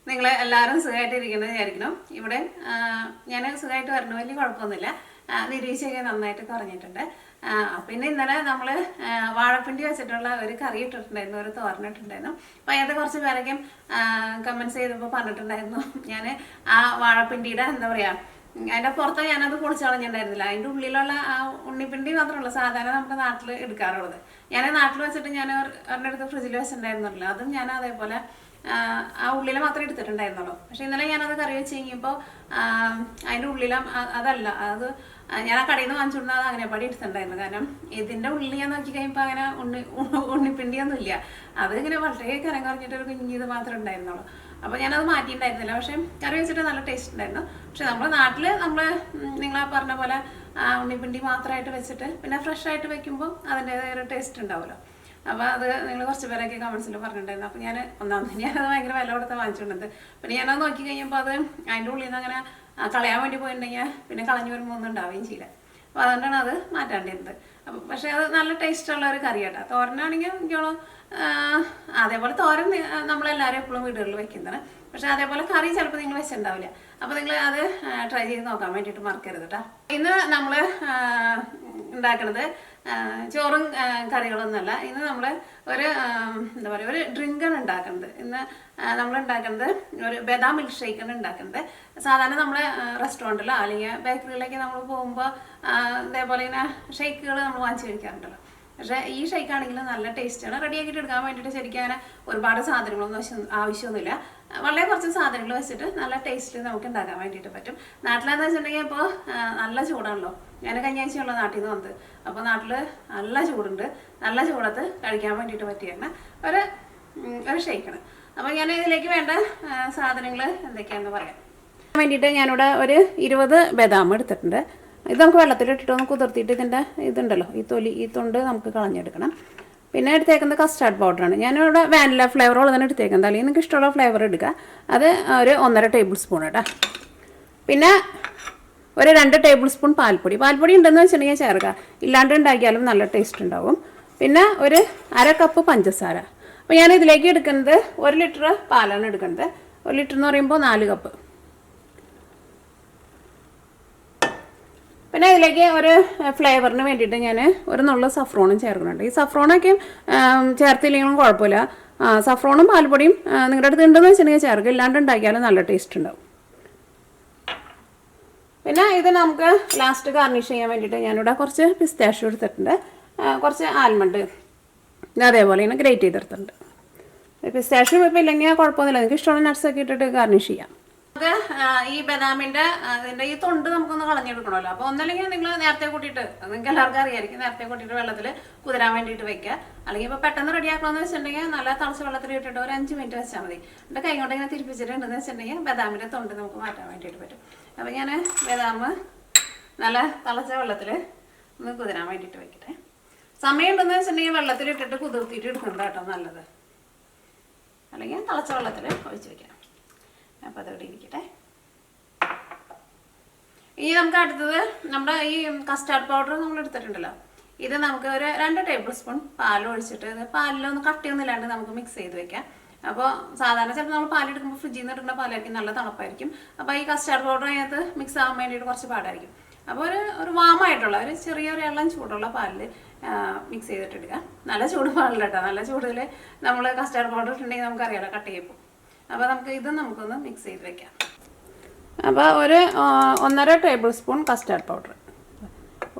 നിങ്ങൾ എല്ലാവരും സുഖമായിട്ട് ഇരിക്കുന്നത് വിചാരിക്കണം. ഇവിടെ ഞാൻ സുഖമായിട്ട് വരണം, വലിയ കുഴപ്പമൊന്നുമില്ല. നിരീക്ഷയൊക്കെ നന്നായിട്ട് കുറഞ്ഞിട്ടുണ്ട്. പിന്നെ ഇന്നലെ നമ്മൾ വാഴപ്പിണ്ടി വെച്ചിട്ടുള്ള ഒരു കറി ഇട്ടിട്ടുണ്ടായിരുന്നു, ഒരു തോരനിട്ടുണ്ടായിരുന്നു. അപ്പം അതിനകത്ത് കുറച്ച് പേരൊക്കെ കമൻസ് ചെയ്തപ്പോൾ പറഞ്ഞിട്ടുണ്ടായിരുന്നു ഞാൻ ആ വാഴപ്പിണ്ടിയുടെ എന്താ പറയുക, അതിൻ്റെ പുറത്ത് ഞാനത് പൊളിച്ച് കളഞ്ഞിട്ടുണ്ടായിരുന്നില്ല. അതിൻ്റെ ഉള്ളിലുള്ള ആ ഉണ്ണിപ്പിണ്ടി മാത്രമല്ല സാധാരണ നമ്മുടെ നാട്ടിൽ എടുക്കാറുള്ളത്. ഞാൻ നാട്ടിൽ വെച്ചിട്ട് ഞാൻ ഒരെണ്ണം എടുത്ത് ഫ്രിഡ്ജിൽ വെച്ചിട്ടുണ്ടായിരുന്നല്ലോ, അതും ഞാൻ അതേപോലെ ആ ഉള്ളിൽ മാത്രമേ എടുത്തിട്ടുണ്ടായിരുന്നുള്ളൂ. പക്ഷെ ഇന്നലെ ഞാനത് കറി വെച്ച് കഴിഞ്ഞപ്പോൾ അതിൻ്റെ ഉള്ളിലും അതല്ല, അത് ഞാൻ ആ കടയിൽ നിന്ന് വാങ്ങിച്ചുകൊണ്ടാൽ അത് അങ്ങനെ പടി എടുത്തിട്ടുണ്ടായിരുന്നു. കാരണം ഇതിൻ്റെ ഉള്ളിൽ ഞാൻ നോക്കി കഴിയുമ്പോൾ അങ്ങനെ ഉണ്ണിപ്പിണ്ടിയൊന്നും ഇല്ല. അത് ഇങ്ങനെ വളരെ കരം കുറഞ്ഞിട്ടൊരു കുഞ്ഞിത് മാത്രമേ ഉണ്ടായിരുന്നുള്ളൂ. അപ്പോൾ ഞാനത് മാറ്റിയിട്ടുണ്ടായിരുന്നില്ല. പക്ഷേ കറി വെച്ചിട്ട് നല്ല ടേസ്റ്റ് ഉണ്ടായിരുന്നു. പക്ഷെ നമ്മുടെ നാട്ടിൽ നിങ്ങൾ പറഞ്ഞ പോലെ ഉണ്ണിപ്പിണ്ടി മാത്രമായിട്ട് വെച്ചിട്ട് പിന്നെ ഫ്രഷ് ആയിട്ട് വെക്കുമ്പോൾ അതിൻ്റെതായ ഒരു ടേസ്റ്റ് ഉണ്ടാവുമല്ലോ. അപ്പോൾ അത് നിങ്ങൾ കുറച്ച് പേരൊക്കെ കമൻസിൽ പറഞ്ഞിട്ടുണ്ടായിരുന്നു. അപ്പോൾ ഒന്നാമത് ഞാനത് ഭയങ്കര വില കൊടുത്ത് വാങ്ങിച്ചിട്ടുണ്ട്. പിന്നെ ഞാനത് നോക്കി കഴിയുമ്പോൾ അത് അതിൻ്റെ ഉള്ളിൽ നിന്ന് അങ്ങനെ കളയാൻ വേണ്ടി പോയിട്ടുണ്ടെങ്കിൽ പിന്നെ കളഞ്ഞു വരുമ്പോൾ ഒന്നും ഉണ്ടാവുകയും ചെയ്യില്ല. അപ്പോൾ അതുകൊണ്ടാണ് അത് മാറ്റാണ്ടിരുന്നത്. അപ്പം പക്ഷേ അത് നല്ല ടേസ്റ്റുള്ള ഒരു കറി കേട്ടോ. തോരനാണെങ്കിൽ എനിക്കോളൂ അതേപോലെ തോരൻ നമ്മളെല്ലാവരും എപ്പോഴും വീടുകളിൽ വെക്കുന്നതാണ്. പക്ഷെ അതേപോലെ കറി ചിലപ്പോൾ നിങ്ങൾ വെച്ചിട്ടുണ്ടാവില്ല. അപ്പോൾ നിങ്ങൾ അത് ട്രൈ ചെയ്ത് നോക്കാൻ വേണ്ടിയിട്ട് മറക്കരുത് കേട്ടോ. ഇന്ന് നമ്മൾ ഉണ്ടാക്കുന്നത് ചോറും കറികളൊന്നുമല്ല. ഇന്ന് നമ്മൾ ഒരു എന്താ പറയുക, ഒരു ഡ്രിങ്കാണ് ഉണ്ടാക്കുന്നത്. ഇന്ന് നമ്മൾ ഉണ്ടാക്കുന്നത് ഒരു ബദാം മിൽക്ക് ഷേക്കാണ് ഉണ്ടാക്കുന്നത്. സാധാരണ നമ്മൾ റെസ്റ്റോറൻറ്റിലോ അല്ലെങ്കിൽ ബേക്കറിയിലേക്ക് നമ്മൾ പോകുമ്പോൾ ഇതേപോലെ ഇങ്ങനെ ഷേക്കുകൾ നമ്മൾ വാങ്ങിച്ച് കഴിക്കാറുണ്ടല്ലോ. പക്ഷേ ഈ ഷേക്കാണെങ്കിൽ നല്ല ടേസ്റ്റാണ്. റെഡിയാക്കിയിട്ട് എടുക്കാൻ വേണ്ടിയിട്ട് ശരിക്കും അങ്ങനെ ഒരുപാട് സാധനങ്ങളൊന്നും ആവശ്യമൊന്നുമില്ല. വളരെ കുറച്ച് സാധനങ്ങൾ വെച്ചിട്ട് നല്ല ടേസ്റ്റിൽ നമുക്ക് ഉണ്ടാക്കാൻ വേണ്ടിയിട്ട് പറ്റും. നാട്ടിലെന്ന് വെച്ചിട്ടുണ്ടെങ്കിൽ ഇപ്പോൾ നല്ല ചൂടാണല്ലോ. ഞാൻ കഴിഞ്ഞ ആഴ്ചയുള്ള നാട്ടിൽ നിന്ന് വന്നത്. അപ്പോൾ നാട്ടിൽ നല്ല ചൂടുണ്ട്. നല്ല ചൂടത്ത് കഴിക്കാൻ വേണ്ടിയിട്ട് പറ്റിയാണ് ഒരു ഷേക്കാണ്. അപ്പോൾ ഞാൻ ഇതിലേക്ക് വേണ്ട സാധനങ്ങൾ എന്തൊക്കെയാണെന്ന് പറയാം. വേണ്ടിയിട്ട് ഞാനിവിടെ ഒരു 20 ബദാം എടുത്തിട്ടുണ്ട്. ഇത് നമുക്ക് വെള്ളത്തിലിട്ടിട്ട് ഒന്ന് കുതിർത്തിയിട്ട് ഇതിൻ്റെ ഇതുണ്ടല്ലോ, ഈ തൊണ്ട് നമുക്ക് കളഞ്ഞെടുക്കണം. പിന്നെ എടുത്തേക്കുന്നത് കസ്റ്റാർഡ് പൗഡറാണ്. ഞാനിവിടെ വാനില ഫ്ലേവറുള്ള തന്നെ എടുത്തേക്കുന്നത്. അല്ലെങ്കിൽ നിങ്ങൾക്ക് ഇഷ്ടമുള്ള ഫ്ലേവർ എടുക്കുക. അത് ഒരു 1.5 ടേബിൾ സ്പൂൺ കേട്ടോ. പിന്നെ ഒരു 2 ടേബിൾ സ്പൂൺ പാൽപ്പൊടി ഉണ്ടെന്ന് വെച്ചിട്ടുണ്ടെങ്കിൽ ചേർക്കുക. ഇല്ലാണ്ട് ഉണ്ടാക്കിയാലും നല്ല ടേസ്റ്റ് ഉണ്ടാവും. പിന്നെ ഒരു 1/2 കപ്പ് പഞ്ചസാര. അപ്പോൾ ഞാൻ ഇതിലേക്ക് എടുക്കുന്നത് 1 ലിറ്റർ പാലാണ് എടുക്കുന്നത്. 1 ലിറ്റർ എന്ന് പറയുമ്പോൾ 4 കപ്പ്. പിന്നെ ഇതിലേക്ക് ഒരു ഫ്ലേവറിന് വേണ്ടിയിട്ട് ഞാൻ ഒരു നുള്ള സഫ്രോണും ചേർക്കുന്നുണ്ട്. ഈ സഫ്രോണൊക്കെ ചേർത്തില്ലെങ്കിലും കുഴപ്പമില്ല. സഫ്രോണും പാൽപ്പൊടിയും നിങ്ങളുടെ അടുത്ത് ഉണ്ടെന്ന് വെച്ചിട്ടുണ്ടെങ്കിൽ ചേർക്കുക. ഇല്ലാണ്ട് ഉണ്ടാക്കിയാലും നല്ല ടേസ്റ്റ് ഉണ്ടാവും. പിന്നെ ഇത് നമുക്ക് ലാസ്റ്റ് ഗാർണിഷ് ചെയ്യാൻ വേണ്ടിയിട്ട് ഞാനിവിടെ കുറച്ച് പിസ്താഷ്യോ എടുത്തിട്ടുണ്ട്, കുറച്ച് ആൽമണ്ട് അതേപോലെ ഇങ്ങനെ ഗ്രേറ്റ് ചെയ്തെടുത്തിട്ടുണ്ട്. പിസ്താഷ്യോ ഇപ്പോൾ ഇല്ലെങ്കിൽ കുഴപ്പമൊന്നുമില്ല, നിങ്ങൾക്ക് ഇഷ്ടമുള്ള നട്ട്സൊക്കെ ഇട്ടിട്ട് ഗാർണിഷ് ചെയ്യാം. നമുക്ക് ഈ ബദാമിൻ്റെ ഇതിൻ്റെ ഈ തൊണ്ട് നമുക്കൊന്ന് കളഞ്ഞെടുക്കണമല്ലോ. അപ്പോൾ ഒന്നല്ലെങ്കിൽ നിങ്ങൾ നേരത്തെ കൂട്ടിയിട്ട്, നിങ്ങൾക്ക് എല്ലാവർക്കും അറിയായിരിക്കും, നേരത്തെ കൂട്ടിയിട്ട് വെള്ളത്തിൽ കുതിരാൻ വേണ്ടിയിട്ട് വെക്കുക. അല്ലെങ്കിൽ ഇപ്പോൾ പെട്ടെന്ന് റെഡിയാക്കണമെന്ന് വെച്ചിട്ടുണ്ടെങ്കിൽ നല്ല തിളച്ച വെള്ളത്തിൽ ഇട്ടിട്ട് ഒരു 5 മിനിറ്റ് വെച്ചാൽ മതി. എൻ്റെ കൈ കൊണ്ട് ഇങ്ങനെ തിരിപ്പിച്ചിട്ടുണ്ടെന്ന് വെച്ചിട്ടുണ്ടെങ്കിൽ ബദാമിൻ്റെ തൊണ്ട് നമുക്ക് മാറ്റാൻ വേണ്ടിയിട്ട് പറ്റും. അപ്പോൾ ഞാൻ ബദാം നല്ല തിളച്ച വെള്ളത്തിൽ ഒന്ന് കുതിരാൻ വേണ്ടിയിട്ട് വെക്കട്ടെ. സമയം ഉണ്ടെന്ന് വെച്ചിട്ടുണ്ടെങ്കിൽ വെള്ളത്തിലിട്ടിട്ട് കുതിർത്തിയിട്ട് എടുക്കണ്ട കേട്ടോ നല്ലത്. അല്ലെങ്കിൽ തിളച്ച വെള്ളത്തിൽ ഒഴിച്ച് വെക്കാം. അപ്പോൾ അതോടെ ഇരിക്കട്ടെ. ഇനി നമുക്ക് അടുത്തത് നമ്മുടെ ഈ കസ്റ്റാർഡ് പൗഡർ നമ്മൾ എടുത്തിട്ടുണ്ടല്ലോ, ഇത് നമുക്ക് ഒരു 2 ടേബിൾ സ്പൂൺ പാൽ ഒഴിച്ചിട്ട് ഇത് പാലിലൊന്ന് കട്ടിയൊന്നും ഇല്ലാണ്ട് നമുക്ക് മിക്സ് ചെയ്ത് വെക്കാം. അപ്പോൾ സാധാരണ ചിലപ്പോൾ നമ്മൾ പാലെടുക്കുമ്പോൾ ഫ്രിഡ്ജിൽ നിന്ന് എടുക്കുന്ന പാലായിരിക്കും, നല്ല തണുപ്പായിരിക്കും. അപ്പോൾ ഈ കസ്റ്റാർഡ് പൗഡർ അതിനകത്ത് മിക്സ് ആവാൻ വേണ്ടിയിട്ട് കുറച്ച് പാടായിരിക്കും. അപ്പോൾ ഒരു വാമായിട്ടുള്ള ഒരു ചെറിയൊരു ഇളം ചൂടുള്ള പാലിൽ മിക്സ് ചെയ്തിട്ട് എടുക്കുക. നല്ല ചൂട് പാലില്ല കേട്ടോ. നല്ല ചൂടിൽ നമ്മൾ കസ്റ്റാർഡ് പൗഡർ ഇട്ടുണ്ടെങ്കിൽ നമുക്കറിയാലോ കട്ട് ചെയ്യും. അപ്പോൾ നമുക്കൊന്ന് മിക്സ് ചെയ്ത് വെക്കാം. അപ്പോൾ ഒരു 1.5 table spoon custard powder,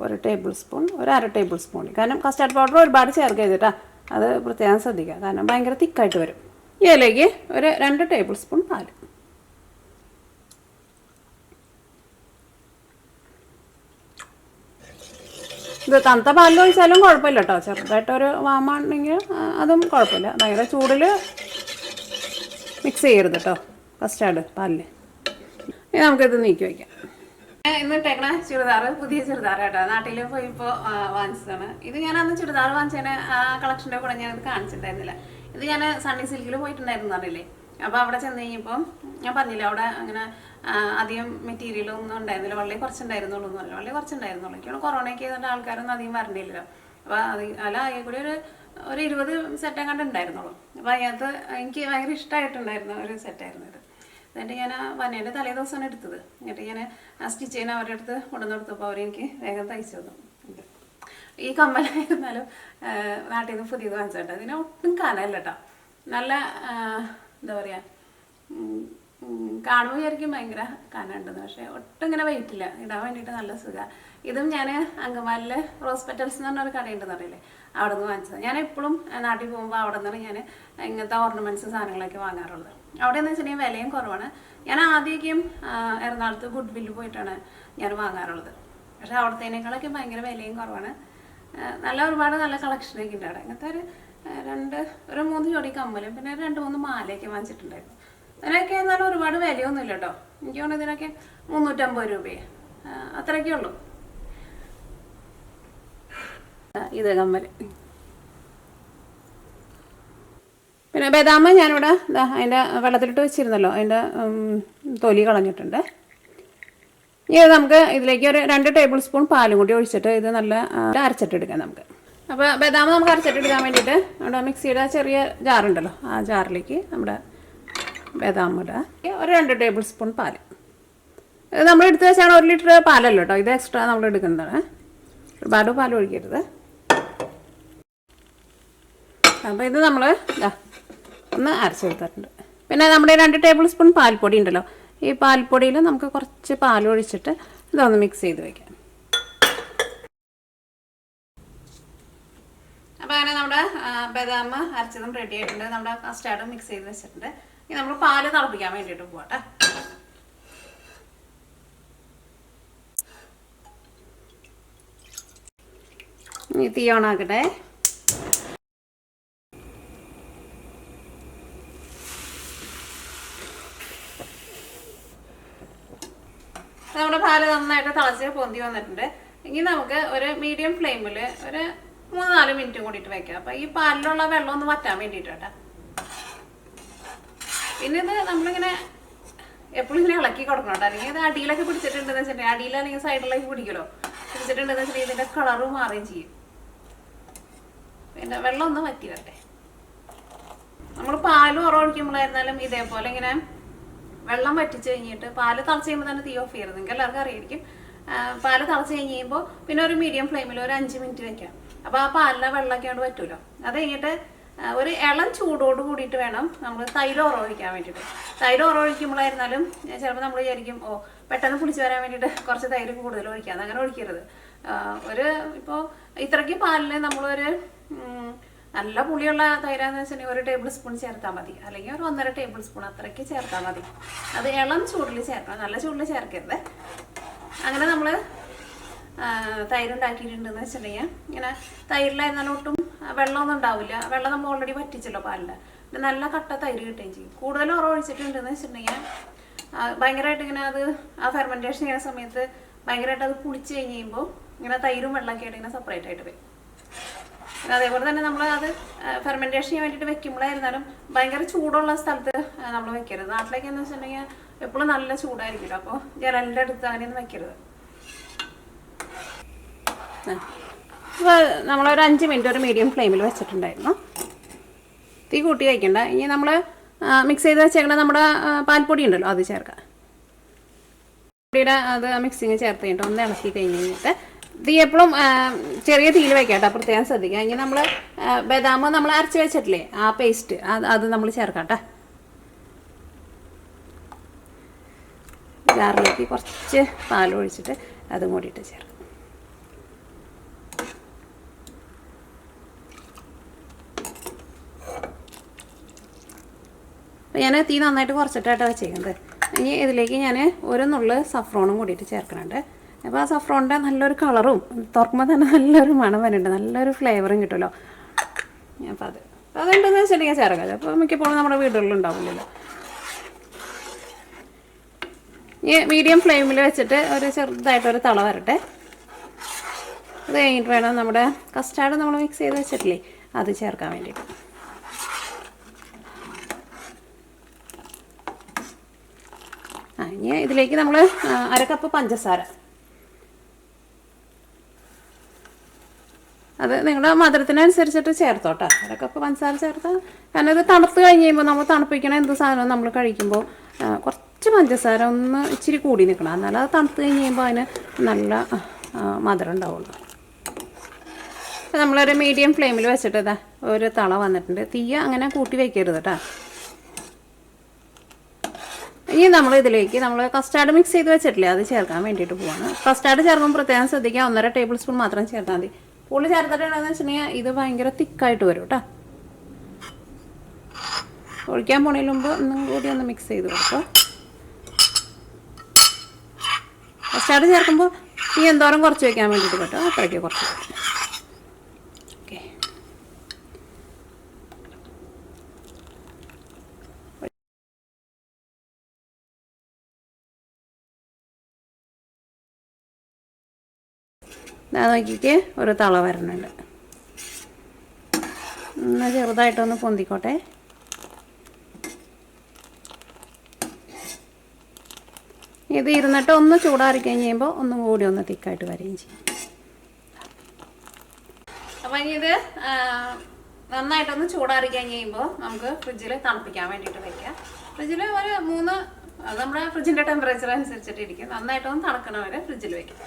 1 table spoon, ഒരു 1/2 ടേബിൾ സ്പൂൺ. കാരണം കസ്റ്റാർഡ് പൗഡർ ഒരുപാട് ചേർക്കരുത്, അത് പ്രത്യേകം ശ്രദ്ധിക്കുക, കാരണം ഭയങ്കര തിക്കായിട്ട് വരും. ഇതിലേക്ക് ഒരു 2 ടേബിൾ സ്പൂൺ പാൽ. ഇത് തണുത്ത പാലിൽ ഒഴിച്ചാലും കുഴപ്പമില്ല കേട്ടോ. ചെറുതായിട്ടൊരു വാമാണെങ്കിൽ അതും കുഴപ്പമില്ല. ഭയങ്കര ചൂടിൽ മിക്സ് ചെയ്യരുത് കേട്ടോ കസ്റ്റാർഡ് പാലിൽ. ഇനി നമുക്കിത് നീക്കി വയ്ക്കാം. ഇന്ന് ഇട്ടേക്കണ ചുരിദാർ പുതിയ ചുരിദാർ കേട്ടോ. നാട്ടിൽ പോയി ഇപ്പോൾ വാങ്ങിച്ചതാണ്. ഇത് ഞാൻ അന്ന് ചുരിദാർ വാങ്ങിച്ചതിന് ആ കളക്ഷൻ്റെ കൂടെ ഞാനത് കാണിച്ചിട്ടുണ്ടായിരുന്നില്ല. ഇത് ഞാൻ സണ്ണി സിൽക്കിൽ പോയിട്ടുണ്ടായിരുന്നു അറിയില്ലേ. അപ്പോൾ അവിടെ ചെന്ന് കഴിഞ്ഞപ്പോൾ ഞാൻ പറഞ്ഞില്ല, അവിടെ അങ്ങനെ അധികം മെറ്റീരിയലൊന്നും ഉണ്ടായിരുന്നില്ല, വളരെ കുറച്ചുണ്ടായിരുന്നുള്ളൂ എന്ന് പറഞ്ഞു. വളരെ കുറച്ചുണ്ടായിരുന്നുള്ളൂ. എനിക്കാണ് കൊറോണയ്ക്ക് ചെയ്തിട്ട് ആൾക്കാരൊന്നും അധികം വരണ്ടില്ലല്ലോ. അപ്പോൾ അല്ല ആകെ കൂടി ഒരു 20 സെറ്റ് അങ്ങോട്ട് ഉണ്ടായിരുന്നുള്ളൂ. അപ്പോൾ അതിനകത്ത് എനിക്ക് ഭയങ്കര ഇഷ്ടമായിട്ടുണ്ടായിരുന്ന ഒരു സെറ്റായിരുന്നു ഇത്. എന്നിട്ട് ഞാൻ വന്നേൻ്റെ തലേ ദിവസമാണ് എടുത്തത്. എന്നിട്ട് ഞാൻ ആ സ്റ്റിച്ച് ചെയ്യാൻ അവരുടെ അടുത്ത് കൊണ്ടുവന്ന് കൊടുത്തപ്പോൾ അവരെനിക്ക് വേഗം തയ്ച്ചു തന്നു. ഈ കമ്മലായിരുന്നാലും നാട്ടിൽ നിന്ന് പുതിയത് വാങ്ങിച്ചോട്ടെ. അതിന് ഒട്ടും കനല്ല കേട്ടോ. നല്ല എന്താ പറയുക, കാണുമ്പോൾ വിചാരിക്കും ഭയങ്കര കനുണ്ടെന്ന്, പക്ഷേ ഒട്ടും ഇങ്ങനെ വെയിറ്റ് ഇല്ല. ഇടാൻ വേണ്ടിയിട്ട് നല്ല സുഖമാണ്. ഇതും ഞാൻ അങ്കമാലിൽ റോസ് പെറ്റൽസ് എന്ന് പറഞ്ഞൊരു കടയുണ്ടെന്ന് അറിയില്ലേ, അവിടെ നിന്ന് വാങ്ങിച്ചത്. ഞാൻ എപ്പോഴും നാട്ടിൽ പോകുമ്പോൾ അവിടെ നിന്നാണ് ഞാൻ ഇങ്ങനത്തെ ഓർണമെൻറ്റ്സ് സാധനങ്ങളൊക്കെ വാങ്ങാറുള്ളത്. അവിടെ എന്ന് വെച്ചിട്ടുണ്ടെങ്കിൽ വിലയും കുറവാണ്. ഞാൻ ആദ്യമൊക്കെയും എറണാകുളത്ത് ഗുഡ് വില്ല് പോയിട്ടാണ് ഞാൻ വാങ്ങാറുള്ളത്. പക്ഷേ അവിടത്തേനേക്കാളൊക്കെ ഭയങ്കര വിലയും കുറവാണ്. നല്ല ഒരുപാട് നല്ല കളക്ഷനൊക്കെ ഉണ്ട് അവിടെ. ഇങ്ങനത്തെ ഒരു 3 ജോഡി കമ്മലും പിന്നെ 2-3 മാലയൊക്കെ വാങ്ങിച്ചിട്ടുണ്ടായിരുന്നു. അതിനൊക്കെ എന്നാലും ഒരുപാട് വിലയൊന്നുമില്ല കേട്ടോ. എനിക്ക് തോന്നുന്നു ഇതിനൊക്കെ 350 രൂപയെ അത്രയൊക്കെ ഉള്ളൂ. ഇത് കമ്മൽ. പിന്നെ ബദാം ഞാനിവിടെ അതിൻ്റെ വെള്ളത്തിലിട്ട് വെച്ചിരുന്നല്ലോ, അതിൻ്റെ തൊലി കളഞ്ഞിട്ടുണ്ട്. ഇനി നമുക്ക് ഇതിലേക്ക് ഒരു 2 ടേബിൾ സ്പൂൺ പാലും കൂടി ഒഴിച്ചിട്ട് ഇത് നല്ല അരച്ചിട്ടെടുക്കാം നമുക്ക്. അപ്പോൾ ബദാം നമുക്ക് അരച്ചിട്ടെടുക്കാൻ വേണ്ടിയിട്ട് നമ്മുടെ മിക്സിയുടെ ചെറിയ ജാറുണ്ടല്ലോ, ആ ജാറിലേക്ക് നമ്മുടെ ബദാം ഇടുക. ഒരു 2 ടേബിൾ സ്പൂൺ പാൽ. ഇത് നമ്മൾ എടുത്ത് വെച്ചാൽ 1 ലിറ്റർ പാലല്ലോ കേട്ടോ, ഇത് എക്സ്ട്രാ നമ്മൾ എടുക്കുന്നതാണ്. ഒരുപാട് പാൽ ഒഴിക്കരുത്. അപ്പോൾ ഇത് നമ്മൾ ഒന്ന് അരച്ചെടുത്തിട്ടുണ്ട്. പിന്നെ നമ്മുടെ 2 ടേബിൾ സ്പൂൺ പാൽപ്പൊടി ഉണ്ടല്ലോ, ഈ പാൽപ്പൊടിയിൽ നമുക്ക് കുറച്ച് പാൽ ഒഴിച്ചിട്ട് ഇതൊന്ന് മിക്സ് ചെയ്ത് വയ്ക്കാം. അപ്പോൾ അങ്ങനെ നമ്മുടെ ബദാം അരച്ചതും റെഡി ആയിട്ടുണ്ട്. നമ്മുടെ കസ്റ്റാർഡും മിക്സ് ചെയ്ത് വെച്ചിട്ടുണ്ട്. ഇനി നമ്മൾ പാല് തിളപ്പിക്കാൻ വേണ്ടിയിട്ട് പോകട്ടെ. ഇനി തീ ഓണാക്കട്ടെ. നമ്മുടെ പാല് നന്നായിട്ട് തിളച്ച് പൊന്തി വന്നിട്ടുണ്ട്. ഇനി നമുക്ക് ഒരു മീഡിയം ഫ്ലെയിമിൽ ഒരു 3-4 മിനിറ്റ് കൂടിയിട്ട് വെക്കാം. അപ്പോൾ ഈ പാലിലുള്ള വെള്ളം ഒന്ന് വറ്റാൻ വേണ്ടിയിട്ട് കേട്ടോ. പിന്നെ ഇത് നമ്മളിങ്ങനെ എപ്പോഴും ഇങ്ങനെ ഇളക്കി കൊടുക്കണം കേട്ടോ. അല്ലെങ്കിൽ ഇത് അടിയിലൊക്കെ പിടിച്ചിട്ടുണ്ടെന്ന് വെച്ചിട്ടുണ്ടെങ്കിൽ, അടിയിലല്ലെങ്കിൽ സൈഡിലേക്ക് പിടിക്കുമല്ലോ, പിടിച്ചിട്ടുണ്ടെന്ന് വെച്ചിട്ടുണ്ടെങ്കിൽ ഇതിൻ്റെ കളറ് മാറുകയും ചെയ്യും. പിന്നെ വെള്ളം ഒന്ന് വറ്റി വരട്ടെ. നമ്മൾ പാല് ഉറവൊഴിക്കുമ്പോഴായിരുന്നാലും ഇതേപോലെ ഇങ്ങനെ വെള്ളം വറ്റിച്ച് കഴിഞ്ഞിട്ട് പാല് തിളച്ച് കഴിയുമ്പോൾ തന്നെ തീ ഓഫ് ചെയ്യരുത്. നിങ്ങൾക്ക് എല്ലാവർക്കും അറിയായിരിക്കും. പാല് തിളച്ച് കഴിയുമ്പോൾ പിന്നെ ഒരു മീഡിയം ഫ്ലെയിമിൽ ഒരു 5 മിനിറ്റ് വെക്കാം. അപ്പോൾ ആ പാലിലെ വെള്ളമൊക്കെ കൊണ്ട് പറ്റുമല്ലോ. അത് കഴിഞ്ഞിട്ട് ഒരു ഇളം ചൂടോട് കൂടിയിട്ട് വേണം നമ്മൾ തൈര് ഉറവൊഴിക്കാൻ വേണ്ടിയിട്ട്. തൈര് ഉറവൊഴിക്കുമ്പോഴായിരുന്നാലും ചിലപ്പോൾ നമ്മൾ വിചാരിക്കും പെട്ടെന്ന് പുളിച്ച് വരാൻ വേണ്ടിയിട്ട് കുറച്ച് തൈര് കൂടുതൽ ഒഴിക്കാം. അങ്ങനെ ഒഴിക്കരുത്. ഇപ്പോൾ ഇത്രയ്ക്ക് പാലിന് നമ്മളൊരു നല്ല പുളിയുള്ള തൈരാന്ന് വെച്ചിട്ടുണ്ടെങ്കിൽ 1 ടേബിൾ സ്പൂൺ ചേർത്താൽ മതി, അല്ലെങ്കിൽ ഒരു 1.5 ടേബിൾ സ്പൂൺ അത്രയ്ക്ക് ചേർത്താൽ മതി. അത് ഇളം ചൂടിൽ ചേർക്കണം, നല്ല ചൂടിൽ ചേർക്കരുത്. അങ്ങനെ നമ്മൾ തൈരുണ്ടാക്കിയിട്ടുണ്ടെന്ന് വെച്ചിട്ടുണ്ടെങ്കിൽ ഇങ്ങനെ തൈരിലായിരുന്നാലും ഒട്ടും വെള്ളമൊന്നും ഉണ്ടാവില്ല. വെള്ളം നമ്മൾ ഓൾറെഡി വറ്റിച്ചല്ലോ പാലില്. പിന്നെ നല്ല കട്ട തൈര് കിട്ടുകയും ചെയ്യും. കൂടുതൽ ഉറവൊഴിച്ചിട്ടുണ്ടെന്ന് വെച്ചിട്ടുണ്ടെങ്കിൽ ഭയങ്കരമായിട്ട് ഇങ്ങനെ അത് ആ ഫെർമെൻറ്റേഷൻ ചെയ്യുന്ന സമയത്ത് ഭയങ്കരമായിട്ട് അത് പുളിച്ച് കഴിഞ്ഞ് കഴിയുമ്പോൾ ഇങ്ങനെ തൈരും വെള്ളമൊക്കെ ആയിട്ട് ഇങ്ങനെ സെപ്പറേറ്റ് ആയിട്ട് വരും. അതേപോലെ തന്നെ നമ്മൾ അത് ഫെർമെൻറ്റേഷൻ ചെയ്യാൻ വേണ്ടിയിട്ട് വെക്കുമ്പോഴായിരുന്നാലും ഭയങ്കര ചൂടുള്ള സ്ഥലത്ത് നമ്മൾ വെക്കരുത്. നാട്ടിലേക്ക് എന്ന് വെച്ചിട്ടുണ്ടെങ്കിൽ എപ്പോഴും നല്ല ചൂടായിരിക്കുമല്ലോ, അപ്പോൾ ജനലിൻ്റെ അടുത്ത് അങ്ങനെയൊന്നും വെക്കരുത്. അപ്പോൾ നമ്മളൊരു 5 മിനിറ്റ് ഒരു മീഡിയം ഫ്ലെയിമിൽ വെച്ചിട്ടുണ്ടായിരുന്നു. തീ കൂട്ടി വയ്ക്കണ്ട. ഇനി നമ്മൾ മിക്സ് ചെയ്ത് വെച്ചേക്കണ നമ്മുടെ പാൽപ്പൊടി ഉണ്ടല്ലോ, അത് ചേർക്കാം. പൊടിയുടെ അത് മിക്സിങ് ചേർത്ത് കഴിഞ്ഞിട്ട് ഒന്ന് ഇളക്കി കഴിഞ്ഞ് കഴിഞ്ഞിട്ട് തീ എപ്പോഴും ചെറിയ തീയിൽ വയ്ക്കാം കേട്ടോ, പ്രത്യേകം ശ്രദ്ധിക്കുക. ഇനി നമ്മൾ ബദാം നമ്മൾ അരച്ച് വെച്ചിട്ടില്ലേ, ആ പേസ്റ്റ് അത് നമ്മൾ ചേർക്കാം കേട്ടോ. ജാറിലേക്ക് കുറച്ച് പാൽ ഒഴിച്ചിട്ട് അതും കൂടിയിട്ട് ചേർക്കാം. അപ്പോൾ ഞാൻ തീ നന്നായിട്ട് കുറച്ചിട്ടായിട്ടാണ് വെച്ചേക്കുന്നത്. ഇനി ഇതിലേക്ക് ഞാൻ ഒരു നുള്ള് സഫ്രോണും കൂടിയിട്ട് ചേർക്കുന്നുണ്ട്. അപ്പോൾ ആ സഫ്രോണിൻ്റെ നല്ലൊരു കളറും തുറക്കുമ്പോൾ തന്നെ നല്ലൊരു മണം വരുന്നുണ്ട്, നല്ലൊരു ഫ്ലേവറും കിട്ടുമല്ലോ. അപ്പോൾ അതുണ്ടെന്ന് വെച്ചിട്ടുണ്ടെങ്കിൽ ചേർക്കാം. അപ്പോൾ മിക്കപ്പോഴും നമ്മുടെ വീടുകളിലുണ്ടാവില്ലല്ലോ. ഈ മീഡിയം ഫ്ലെയിമിൽ വെച്ചിട്ട് ഒരു ചെറുതായിട്ടൊരു തള വരട്ടെ. അത് കഴിഞ്ഞിട്ട് വേണം നമ്മുടെ കസ്റ്റാർഡ് നമ്മൾ മിക്സ് ചെയ്ത് വെച്ചിട്ടില്ലേ, അത് ചേർക്കാൻ വേണ്ടിയിട്ട്. ഇനി ഇതിലേക്ക് നമ്മൾ 1/2 കപ്പ് പഞ്ചസാര, അത് നിങ്ങളുടെ മധുരത്തിനനുസരിച്ചിട്ട് ചേർത്തോട്ടെ. 1/2 കപ്പ് പഞ്ചസാര ചേർത്താൽ, കാരണം ഇത് തണുത്ത് കഴിഞ്ഞ് കഴിയുമ്പോൾ നമ്മൾ തണുപ്പിക്കണ എന്ത് സാധനവും നമ്മൾ കഴിക്കുമ്പോൾ കുറച്ച് പഞ്ചസാര ഒന്ന് ഇച്ചിരി കൂടി നിൽക്കണം, എന്നാലും അത് തണുത്ത് കഴിഞ്ഞ് കഴിയുമ്പോൾ അതിന് നല്ല മധുരം ഉണ്ടാവുള്ളൂ. അപ്പോൾ നമ്മളൊരു മീഡിയം ഫ്ലെയിമിൽ വെച്ചിട്ട് ഇതാ ഒരു തള വന്നിട്ടുണ്ട്. തീ അങ്ങനെ കൂട്ടി വയ്ക്കരുത് കേട്ടോ. ഇനി നമ്മൾ ഇതിലേക്ക് കസ്റ്റാർഡ് മിക്സ് ചെയ്ത് വെച്ചിട്ടില്ലേ, അത് ചേർക്കാൻ വേണ്ടിയിട്ട് പോവാണ്. കസ്റ്റാർഡ് ചേർക്കുമ്പോൾ പ്രത്യേകം ശ്രദ്ധിക്കുക, 1.5 ടേബിൾ സ്പൂൺ മാത്രം ചേർത്താൽ മതി. പുളി ചേർത്തിട്ടുണ്ടെന്ന് വെച്ചിട്ടുണ്ടെങ്കിൽ ഇത് ഭയങ്കര തിക്കായിട്ട് വരും കേട്ടോ. ഒഴിക്കാൻ പോണതിന് മുമ്പ് ഒന്നും കൂടി ഒന്ന് മിക്സ് ചെയ്ത് കൊടുക്കുക. കസ്റ്റാർഡ് ചേർക്കുമ്പോൾ ഈ എന്തോരം കുറച്ച് വയ്ക്കാൻ വേണ്ടിയിട്ട് കേട്ടോ, അത്രയ്ക്ക് കുറച്ച്. ഓക്കെ, നോക്കിക്ക് ഒരു തള വരണുണ്ട്. എന്നാൽ ചെറുതായിട്ടൊന്ന് പൊന്തിക്കോട്ടെ. ഇത് ഇരുന്നിട്ട് ഒന്ന് ചൂടാറി കഴിഞ്ഞ് കഴിയുമ്പോൾ ഒന്നും കൂടി ഒന്ന് തിക്കായിട്ട് വരികയും ചെയ്യും. അപ്പം ഇനി ഇത് നന്നായിട്ടൊന്ന് ചൂടാറി കഴിഞ്ഞ് കഴിയുമ്പോൾ നമുക്ക് ഫ്രിഡ്ജിൽ തണുപ്പിക്കാൻ വേണ്ടിയിട്ട് വയ്ക്കാം. ഫ്രിഡ്ജിൽ ഒരു 3, നമ്മുടെ ഫ്രിഡ്ജിൻ്റെ ടെമ്പറേച്ചർ അനുസരിച്ചിട്ട് ഇരിക്കും. നന്നായിട്ടൊന്ന് തണുക്കണ വരെ ഫ്രിഡ്ജിൽ വയ്ക്കാം.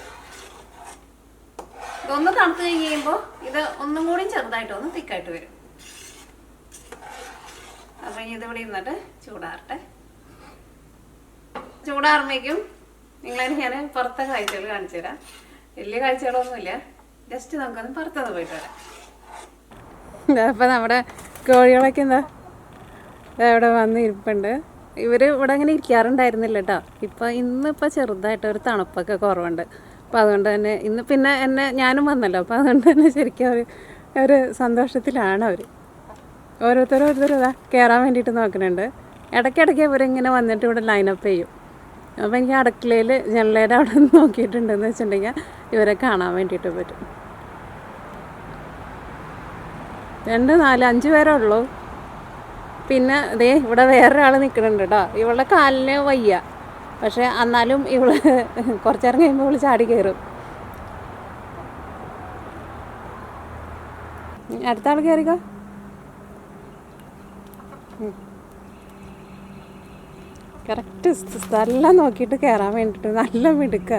ഇതൊന്ന് തണുത്ത് കഴിഞ്ഞ് കഴിയുമ്പോൾ ഇത് ഒന്നും കൂടി ചെറുതായിട്ടൊന്ന് തിക്കായിട്ട് വരും. അപ്പം ഇനി ഇതിവിടെ ഇരുന്നിട്ട് ചൂടാറട്ടെ. ചൂടാറുമ്പോഴേക്കും നിങ്ങളെ ഞാൻ പുറത്തെ കാഴ്ചകൾ കാണിച്ചു തരാം. വലിയ കാഴ്ചകളൊന്നുമില്ല, ജസ്റ്റ് നമുക്കൊന്ന് പുറത്തുനിന്ന് പോയിട്ട് വരാം. അപ്പം നമ്മുടെ കോഴികളൊക്കെ എന്താ ഇവിടെ വന്ന് ഇരിപ്പുണ്ട്. ഇവർ ഇവിടെ അങ്ങനെ ഇരിക്കാറുണ്ടായിരുന്നില്ല കേട്ടോ. ഇന്നിപ്പോൾ ചെറുതായിട്ട് ഒരു തണുപ്പൊക്കെ കുറവുണ്ട്. അപ്പോൾ അതുകൊണ്ട് തന്നെ ഇന്ന് പിന്നെ ഞാനും വന്നല്ലോ, അപ്പോൾ അതുകൊണ്ട് തന്നെ ശരിക്കും ഒരു സന്തോഷത്തിലാണ് അവർ. ഓരോരുത്തരും ഇതാ കയറാൻ വേണ്ടിയിട്ട് നോക്കുന്നുണ്ട്. ഇടയ്ക്കിടയ്ക്ക് അവരിങ്ങനെ വന്നിട്ട് ഇവിടെ ലൈനപ്പ് ചെയ്യും. അപ്പോൾ എനിക്ക് അടുക്കളയിൽ ജനലേടെ അവിടെ നിന്ന് നോക്കിയിട്ടുണ്ടെന്ന് വെച്ചിട്ടുണ്ടെങ്കിൽ ഇവരെ കാണാൻ വേണ്ടിയിട്ട് പറ്റും. 2, 4, 5 പേരേ ഉള്ളൂ. പിന്നെ ദേ ഇവിടെ വേറൊരാൾ നിൽക്കുന്നുണ്ട് കേട്ടോ. ഇവളുടെ കാലിന് വയ്യ, പക്ഷേ എന്നാലും ഇവള് കുറച്ചേരം കഴിയുമ്പോൾ ഇവള് ചാടി കയറും. അടുത്ത ആൾ കയറിക്കോ. കറക്റ്റ് സ്ഥലം നോക്കിയിട്ട് കയറാൻ വേണ്ടിയിട്ട് നല്ല മിടുക്ക.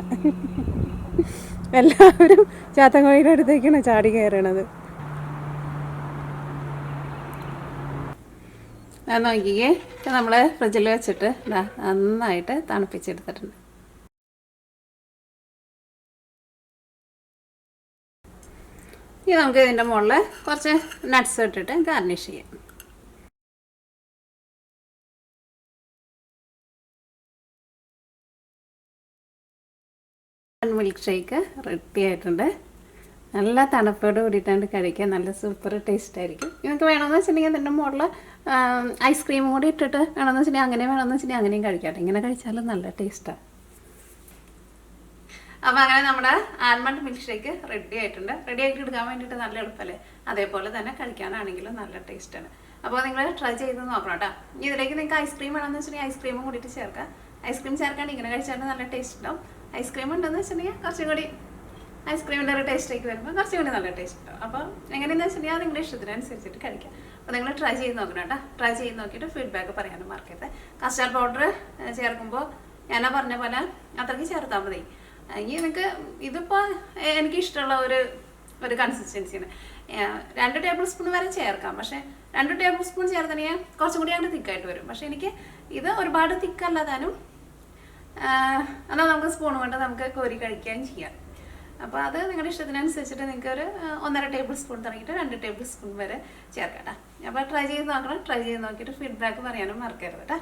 എല്ലാവരും ചാത്തൻകോഴിയുടെ അടുത്തേക്കാണ് ചാടി കയറണത്. അത് നോക്കിക്കേ, നമ്മൾ ഫ്രിഡ്ജിൽ വെച്ചിട്ട് നന്നായിട്ട് തണുപ്പിച്ചെടുത്തിട്ടുണ്ട്. ഇനി നമുക്ക് ഇതിൻ്റെ മുകളിൽ കുറച്ച് നട്ട്സ് ഇട്ടിട്ട് ഗാർണിഷ് ചെയ്യാം. മിൽക്ക് ഷേക്ക് റെഡി ആയിട്ടുണ്ട്. നല്ല തണുപ്പോട് കൂടിയിട്ടാണ്ട് കഴിക്കാൻ നല്ല സൂപ്പർ ടേസ്റ്റ് ആയിരിക്കും. നിങ്ങൾക്ക് വേണമെന്ന് വെച്ചിട്ടുണ്ടെങ്കിൽ അതിൻ്റെ മുകളിൽ ഐസ്ക്രീമും കൂടി ഇട്ടിട്ട് വേണമെന്ന് വെച്ചിട്ടുണ്ടെങ്കിൽ അങ്ങനെ വേണമെന്ന് വെച്ചിട്ടുണ്ടെങ്കിൽ അങ്ങനെയും കഴിക്കാം. ഇങ്ങനെ കഴിച്ചാലും നല്ല ടേസ്റ്റാണ്. അപ്പോൾ അങ്ങനെ നമ്മുടെ ആൽമണ്ട് മിൽക്ക് ഷേക്ക് റെഡി ആയിട്ടുണ്ട്. റെഡി ആയിട്ട് എടുക്കാൻ വേണ്ടിയിട്ട് നല്ല എളുപ്പമല്ലേ, അതേപോലെ തന്നെ കഴിക്കാനാണെങ്കിലും നല്ല ടേസ്റ്റാണ്. അപ്പോൾ നിങ്ങൾ ട്രൈ ചെയ്ത് നോക്കണം കേട്ടോ. ഇതിലേക്ക് നിങ്ങൾക്ക് ഐസ്ക്രീം വേണമെന്ന് വെച്ചിട്ടുണ്ടെങ്കിൽ ഐസ്ക്രീമും കൂടിയിട്ട് ചേർക്കാം. ഐസ്ക്രീം ചേർക്കാണ്ട് ഇങ്ങനെ കഴിച്ചാൽ നല്ല ടേസ്റ്റ് ഉണ്ടാവും. ഐസ്ക്രീം ഉണ്ടെന്ന് വെച്ചിട്ടുണ്ടെങ്കിൽ കുറച്ചും കൂടി ഐസ്ക്രീമിൻ്റെ ഒരു ടേസ്റ്റിലേക്ക് വരുമ്പോൾ കുറച്ചും കൂടി നല്ല ടേസ്റ്റ് ഉണ്ടാവും. അപ്പോൾ എങ്ങനെയെന്ന് വെച്ചിട്ടുണ്ടെങ്കിൽ അത് നിങ്ങളുടെ ഇഷ്ടത്തിനനുസരിച്ചിട്ട് കഴിക്കാം. അപ്പോൾ നിങ്ങൾ ട്രൈ ചെയ്ത് നോക്കണം കേട്ടോ. ട്രൈ ചെയ്ത് നോക്കിയിട്ട് ഫീഡ്ബാക്ക് പറയാനും മറക്കരുത്. കസ്റ്റാർഡ് പൗഡർ ചേർക്കുമ്പോൾ ഞാനാ പറഞ്ഞ പോലെ അത്രയ്ക്ക് ചേർത്താൽ മതി. ഇനി നിങ്ങൾക്ക് ഇതിപ്പോൾ എനിക്കിഷ്ടമുള്ള ഒരു കൺസിസ്റ്റൻസിയാണ്. 2 ടേബിൾ സ്പൂൺ വരെ ചേർക്കാം. പക്ഷേ 2 ടേബിൾ സ്പൂൺ ചേർത്തണെങ്കിൽ കുറച്ചും കൂടി അങ്ങോട്ട് തിക്കായിട്ട് വരും. പക്ഷേ എനിക്ക് ഇത് ഒരുപാട് തിക്കല്ലാതാനും എന്നാൽ നമുക്ക് സ്പൂൺ കൊണ്ട് നമുക്ക് കോരി കഴിക്കുകയും ചെയ്യാം. അപ്പോൾ അത് നിങ്ങളുടെ ഇഷ്ടത്തിനനുസരിച്ചിട്ട് നിങ്ങൾക്ക് ഒരു 1.5 ടേബിൾ സ്പൂൺ തുടങ്ങിയിട്ട് 2 ടേബിൾ സ്പൂൺ വരെ ചേർക്കാം കേട്ടോ. അപ്പോൾ ട്രൈ ചെയ്ത് നോക്കണം. ട്രൈ ചെയ്ത് നോക്കിയിട്ട് ഫീഡ്ബാക്ക് പറയാനും മറക്കരുത് കേട്ടോ.